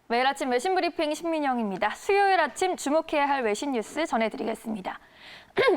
매일 아침 외신 브리핑 신민영입니다. 수요일 아침 주목해야 할 외신 뉴스 전해드리겠습니다.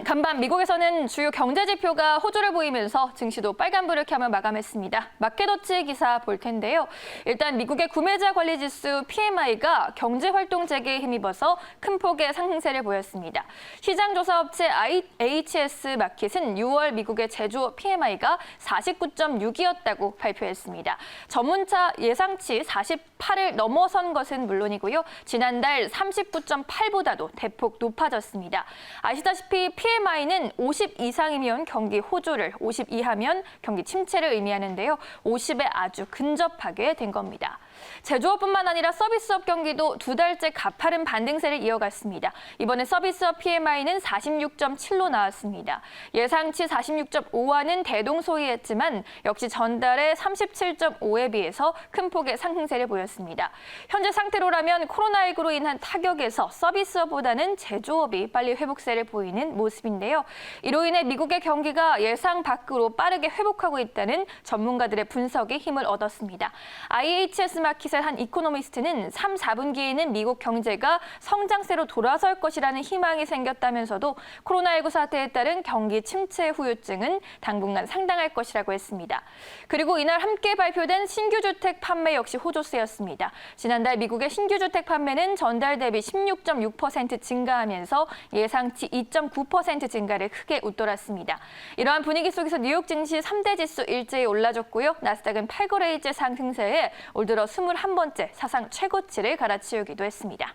간밤 미국에서는 주요 경제 지표가 호조를 보이면서 증시도 빨간불을 켜며 마감했습니다. 마켓워치 기사 볼 텐데요. 일단 미국의 구매자 관리 지수 PMI가 경제 활동 재개에 힘입어서 큰 폭의 상승세를 보였습니다. 시장 조사 업체 IHS 마켓은 6월 미국의 제조업 PMI가 49.6이었다고 발표했습니다. 전문차 예상치 48을 넘어선 것은 물론이고요. 지난달 39.8보다도 대폭 높아졌습니다. 아시다시피 PMI는 50 이상이면 경기 호조를, 50 이하면 경기 침체를 의미하는데요. 50에 아주 근접하게 된 겁니다. 제조업뿐만 아니라 서비스업 경기도 두 달째 가파른 반등세를 이어갔습니다. 이번에 서비스업 PMI는 46.7로 나왔습니다. 예상치 46.5와는 대동소이했지만 역시 전달의 37.5에 비해서 큰 폭의 상승세를 보였습니다. 현재 상태로라면 코로나19로 인한 타격에서 서비스업보다는 제조업이 빨리 회복세를 보이는 모습인데요. 이로 인해 미국의 경기가 예상 밖으로 빠르게 회복하고 있다는 전문가들의 분석에 힘을 얻었습니다. IHS 마켓의 한 이코노미스트는 3, 4분기에는 미국 경제가 성장세로 돌아설 것이라는 희망이 생겼다면서도 코로나19 사태에 따른 경기 침체 후유증은 당분간 상당할 것이라고 했습니다. 그리고 이날 함께 발표된 신규 주택 판매 역시 호조세였습니다. 지난달 미국의 신규 주택 판매는 전달 대비 16.6% 증가하면서 예상치 2.9% 증가를 크게 웃돌았습니다. 이러한 분위기 속에서 뉴욕 증시 3대 지수 일제히 올라줬고요. 나스닥은 8거래일째 상승세에 올 들어 21번째 사상 최고치를 갈아치우기도 했습니다.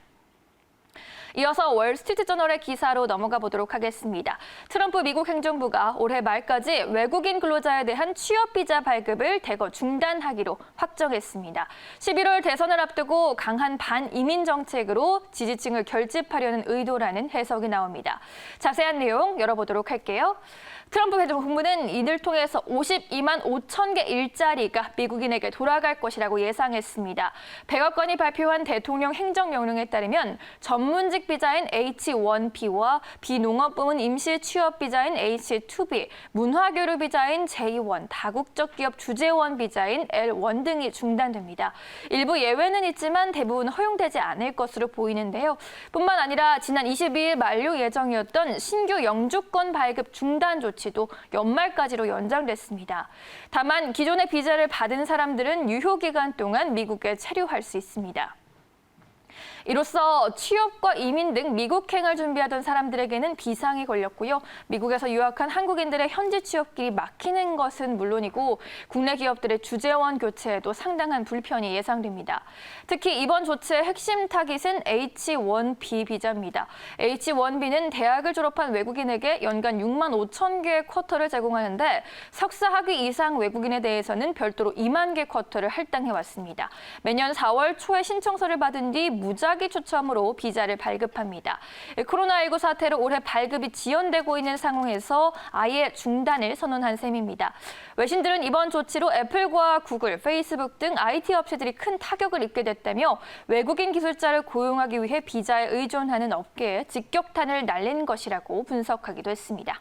이어서 월스트리트저널의 기사로 넘어가 보도록 하겠습니다. 트럼프 미국 행정부가 올해 말까지 외국인 근로자에 대한 취업 비자 발급을 대거 중단하기로 확정했습니다. 11월 대선을 앞두고 강한 반이민 정책으로 지지층을 결집하려는 의도라는 해석이 나옵니다. 자세한 내용 열어보도록 할게요. 트럼프 행정부는 이를 통해서 52만 5천 개 일자리가 미국인에게 돌아갈 것이라고 예상했습니다. 백악관이 발표한 대통령 행정명령에 따르면 전문직 비자인 H-1B와 비농업 부문 임시 취업 비자인 H-2B, 문화교류 비자인 J-1, 다국적 기업 주재원 비자인 L-1 등이 중단됩니다. 일부 예외는 있지만 대부분 허용되지 않을 것으로 보이는데요. 뿐만 아니라 지난 22일 만료 예정이었던 신규 영주권 발급 중단 조치도 연말까지로 연장됐습니다. 다만 기존의 비자를 받은 사람들은 유효 기간 동안 미국에 체류할 수 있습니다. 이로써 취업과 이민 등 미국행을 준비하던 사람들에게는 비상이 걸렸고요. 미국에서 유학한 한국인들의 현지 취업길이 막히는 것은 물론이고 국내 기업들의 주재원 교체에도 상당한 불편이 예상됩니다. 특히 이번 조치의 핵심 타깃은 H-1B 비자입니다. H-1B는 대학을 졸업한 외국인에게 연간 6만 5천 개의 쿼터를 제공하는데 석사 학위 이상 외국인에 대해서는 별도로 2만 개 쿼터를 할당해왔습니다. 매년 4월 초에 신청서를 받은 뒤 무작위 추첨으로 비자를 발급합니다. 코로나19 사태로 올해 발급이 지연되고 있는 상황에서 아예 중단을 선언한 셈입니다. 외신들은 이번 조치로 애플과 구글, 페이스북 등 IT 업체들이 큰 타격을 입게 됐다며 외국인 기술자를 고용하기 위해 비자에 의존하는 업계에 직격탄을 날린 것이라고 분석하기도 했습니다.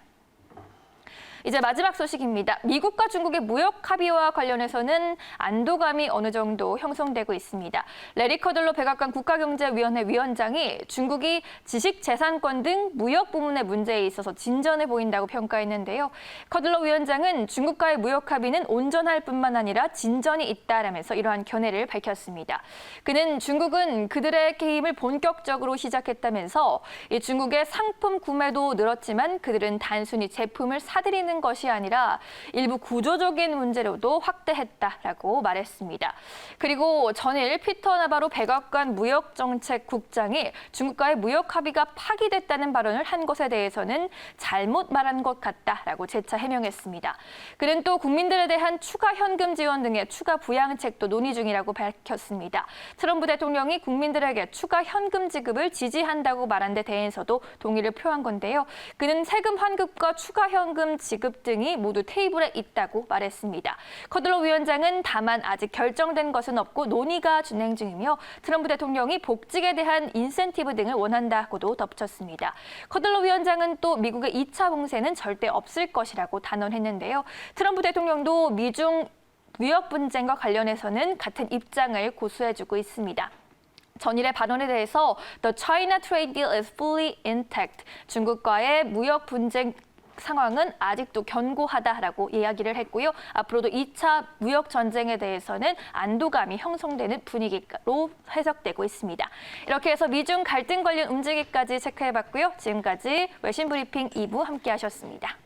이제 마지막 소식입니다. 미국과 중국의 무역 합의와 관련해서는 안도감이 어느 정도 형성되고 있습니다. 레리 커들로 백악관 국가경제위원회 위원장이 중국이 지식재산권 등 무역 부문의 문제에 있어서 진전해 보인다고 평가했는데요. 커들로 위원장은 중국과의 무역 합의는 온전할 뿐만 아니라 진전이 있다라면서 이러한 견해를 밝혔습니다. 그는 중국은 그들의 게임을 본격적으로 시작했다면서 중국의 상품 구매도 늘었지만 그들은 단순히 제품을 사들이는 것이 아니라 일부 구조적인 문제로도 확대했다라고 말했습니다. 그리고 전일 피터 나바로 백악관 무역정책국장이 중국과의 무역 합의가 파기됐다는 발언을 한 것에 대해서는 잘못 말한 것 같다라고 재차 해명했습니다. 그는 또 국민들에 대한 추가 현금 지원 등의 추가 부양책도 논의 중이라고 밝혔습니다. 트럼프 대통령이 국민들에게 추가 현금 지급을 지지한다고 말한 데 대해서도 동의를 표한 건데요. 그는 세금 환급과 추가 현금 지급 등이 모두 테이블에 있다고 말했습니다. 커들로 위원장은 다만 아직 결정된 것은 없고 논의가 진행 중이며 트럼프 대통령이 복직에 대한 인센티브 등을 원한다고도 덧붙였습니다. 커들로 위원장은 또 미국의 2차 봉쇄는 절대 없을 것이라고 단언했는데요. 트럼프 대통령도 미중 무역 분쟁과 관련해서는 같은 입장을 고수해주고 있습니다. 전일의 발언에 대해서 The China Trade Deal is fully intact. 중국과의 무역 분쟁 상황은 아직도 견고하다라고 이야기를 했고요. 앞으로도 2차 무역 전쟁에 대해서는 안도감이 형성되는 분위기로 해석되고 있습니다. 이렇게 해서 미중 갈등 관련 움직임까지 체크해봤고요. 지금까지 외신 브리핑 2부 함께하셨습니다.